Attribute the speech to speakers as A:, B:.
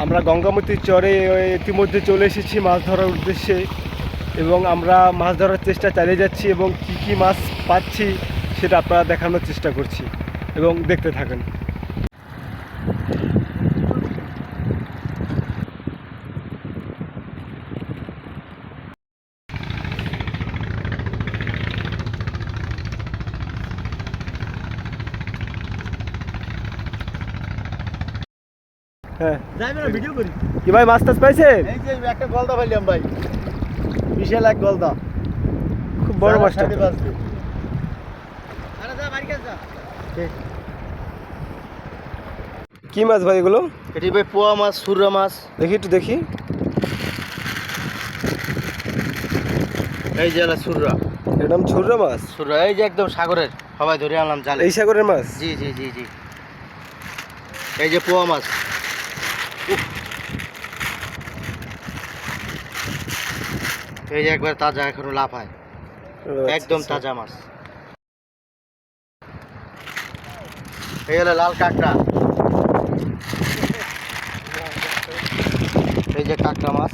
A: আমরা গঙ্গামতির চরে ইতিমধ্যে চলে এসেছি মাছ ধরার উদ্দেশ্যে এবং আমরা মাছ ধরার চেষ্টা চালিয়ে যাচ্ছি এবং কি কি মাছ পাচ্ছি সেটা আপনারা দেখানোর চেষ্টা করছি এবং দেখতে থাকেন। হ্যাঁ
B: ভিডিও করি।
A: কি ভাই, মাছ টাছ পাইছেন?
B: এই যে একটা গলদা পাইলাম ভাই, বিশাল এক গলদা,
A: খুব বড় মাছটা। কি মাছ ভাই এগুলো?
B: এটি ভাই পোয়া মাছ, সুররা মাছ।
A: দেখি একটু দেখি।
B: এই যে এলা সুররা,
A: এর নাম ছুররা মাছ?
B: সুররা এই যে একদম সাগরের, সবাই ধরে আনলাম জালে।
A: এই সাগরের মাছ?
B: জি জি জি জি। এই যে পোয়া মাছ, এই যে একবার তাজা, এখনো লাফায়, একদম তাজা মাছ। এই হলো লাল কাঁকড়া, এই যে কাঁকড়া মাছ।